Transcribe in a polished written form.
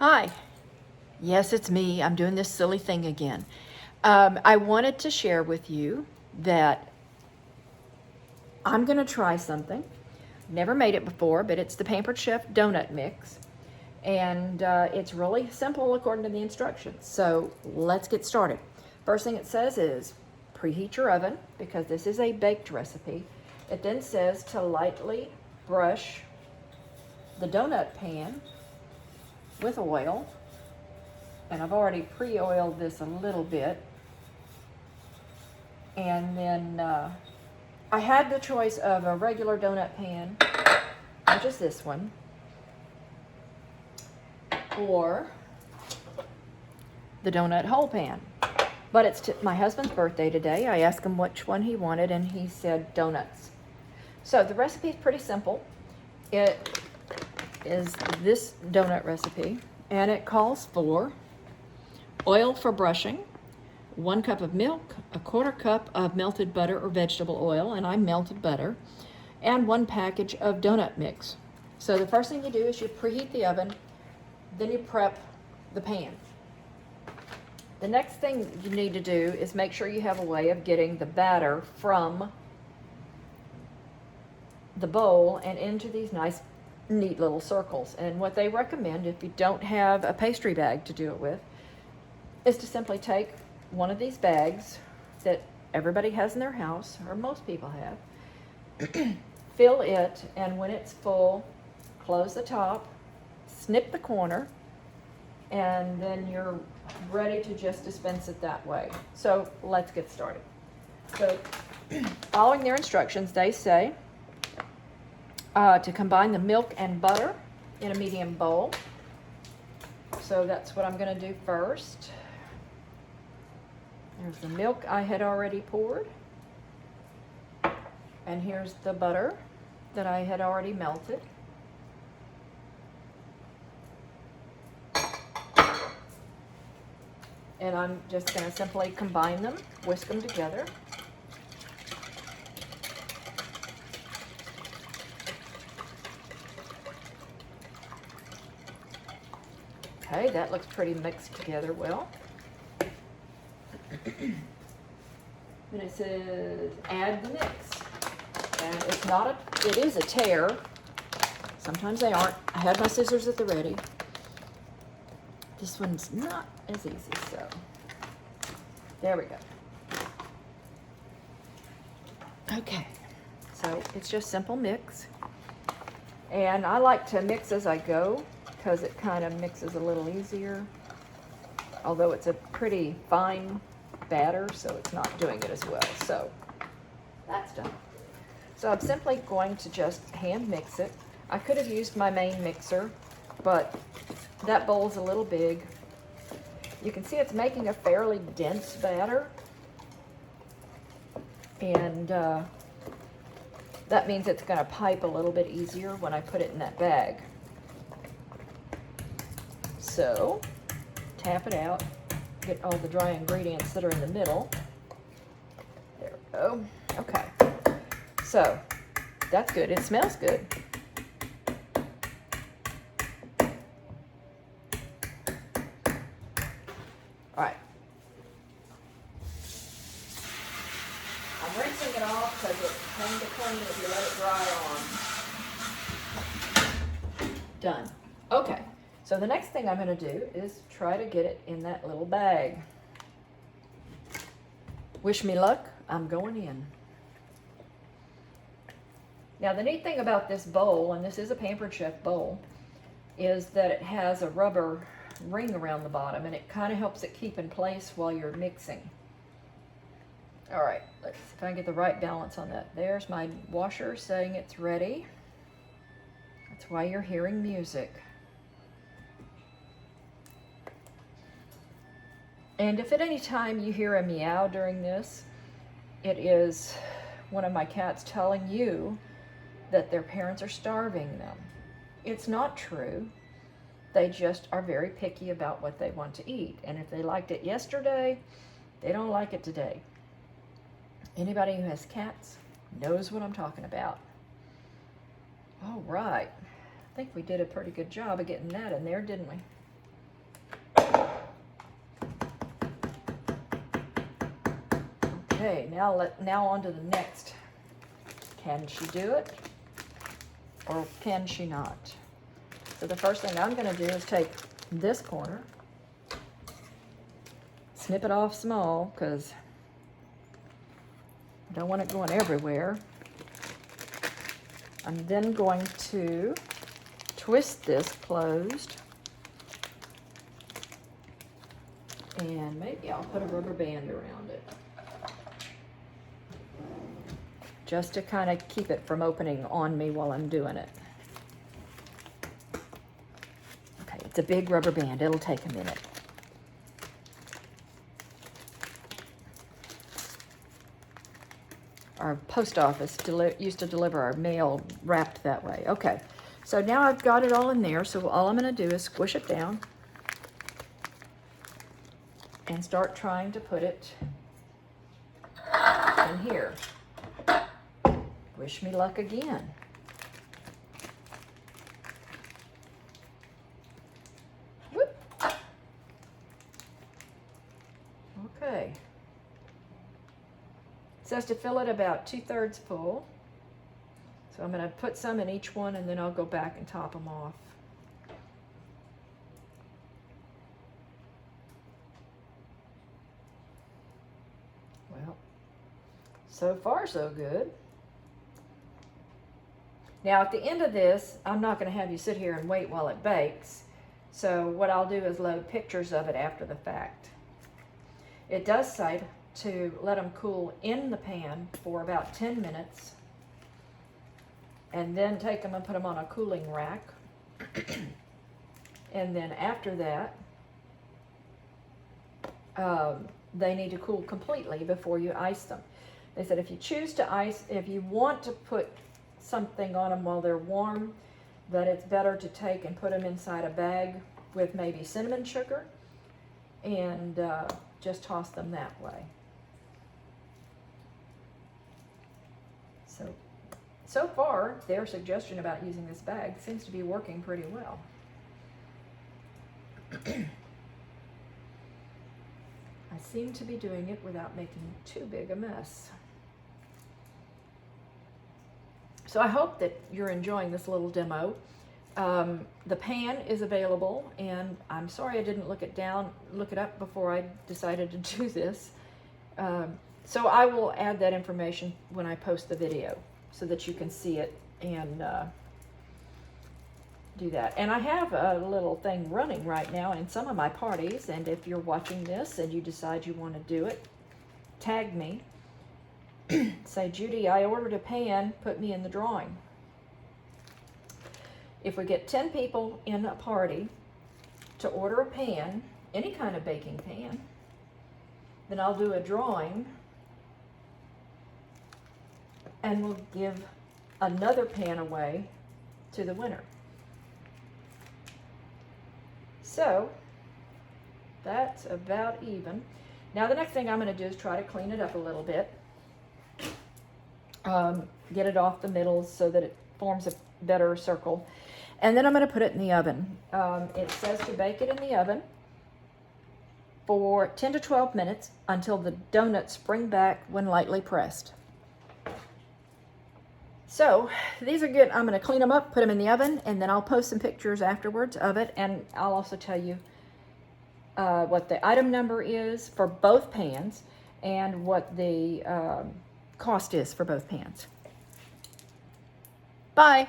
Hi. Yes, it's me. I'm doing this silly thing again. I wanted to share with you that I'm going to try something. Never made it before, but it's the Pampered Chef donut mix. And it's really simple according to the instructions. So let's get started. First thing it says is preheat your oven because this is a baked recipe. It then says to lightly brush the donut pan with oil. And I've already pre-oiled this a little bit. And then I had the choice of a regular donut pan, which is this one, or the donut hole pan. But it's my husband's birthday today. I asked him which one he wanted, and he said donuts. So the recipe is pretty simple. It is this donut recipe, and it calls for oil for brushing, 1 cup of milk, 1/4 cup of melted butter or vegetable oil, and I melted butter, and 1 package of donut mix. So the first thing you do is you preheat the oven, then you prep the pan. The next thing you need to do is make sure you have a way of getting the batter from the bowl and into these nice, neat little circles. And what they recommend, if you don't have a pastry bag to do it with, is to simply take one of these bags that everybody has in their house, or most people have, fill it, and when it's full, close the top, snip the corner, and then you're ready to just dispense it that way. So let's get started. So following their instructions, they say to combine the milk and butter in a medium bowl. So that's what I'm going to do first. There's the milk I had already poured. And here's the butter that I had already melted. And I'm just going to simply combine them, whisk them together. Okay, that looks pretty mixed together well. Then it says add the mix. And it's not it is a tear. Sometimes they aren't. I had my scissors at the ready. This one's not as easy, so there we go. Okay, so it's just simple mix. And I like to mix as I go because it kind of mixes a little easier. Although it's a pretty fine batter, so it's not doing it as well. So that's done. So I'm simply going to just hand mix it. I could have used my main mixer, but that bowl's a little big. You can see it's making a fairly dense batter. And that means it's going to pipe a little bit easier when I put it in that bag. So tap it out, get all the dry ingredients that are in the middle. There we go. Okay. So that's good. It smells good. All right. I'm rinsing it off because it's kind of clean if you let it dry on. Done. Okay. So the next thing I'm going to do is try to get it in that little bag. Wish me luck. I'm going in. Now the neat thing about this bowl, and this is a Pampered Chef bowl, is that it has a rubber ring around the bottom and it kind of helps it keep in place while you're mixing. All right, let's see if I can get the right balance on that. There's my washer saying it's ready. That's why you're hearing music. And if at any time you hear a meow during this, it is one of my cats telling you that their parents are starving them. It's not true. They just are very picky about what they want to eat. And if they liked it yesterday, they don't like it today. Anybody who has cats knows what I'm talking about. All right. I think we did a pretty good job of getting that in there, didn't we? Okay, now on to the next. Can she do it? Or can she not? So the first thing I'm going to do is take this corner, snip it off small because I don't want it going everywhere. I'm then going to twist this closed, and maybe I'll put a rubber band around it just to kind of keep it from opening on me while I'm doing it. Okay, it's a big rubber band. It'll take a minute. Our post office used to deliver our mail wrapped that way. Okay, so now I've got it all in there, so all I'm going to do is squish it down and start trying to put it in here. Wish me luck again. Whoop. Okay. It says to fill it about 2/3 full. So I'm going to put some in each one, and then I'll go back and top them off. Well, so far so good. Now at the end of this, I'm not going to have you sit here and wait while it bakes. So what I'll do is load pictures of it after the fact. It does say to let them cool in the pan for about 10 minutes and then take them and put them on a cooling rack. And then after that, they need to cool completely before you ice them. They said if you choose to ice, if you want to put something on them while they're warm, that it's better to take and put them inside a bag with maybe cinnamon sugar and just toss them that way. So far, their suggestion about using this bag seems to be working pretty well. I seem to be doing it without making too big a mess. So I hope that you're enjoying this little demo. The pan is available, and I'm sorry I didn't look it up before I decided to do this. So I will add that information when I post the video so that you can see it and do that. And I have a little thing running right now in some of my parties, and if you're watching this and you decide you want to do it, tag me. Say, Judy, I ordered a pan, put me in the drawing. If we get 10 people in a party to order a pan, any kind of baking pan, then I'll do a drawing and we'll give another pan away to the winner. So that's about even. Now the next thing I'm going to do is try to clean it up a little bit. Get it off the middles so that it forms a better circle. And then I'm going to put it in the oven. It says to bake it in the oven for 10 to 12 minutes until the donuts spring back when lightly pressed. So these are good. I'm going to clean them up, put them in the oven, and then I'll post some pictures afterwards of it. And I'll also tell you what the item number is for both pans and what the cost is for both pans. Bye.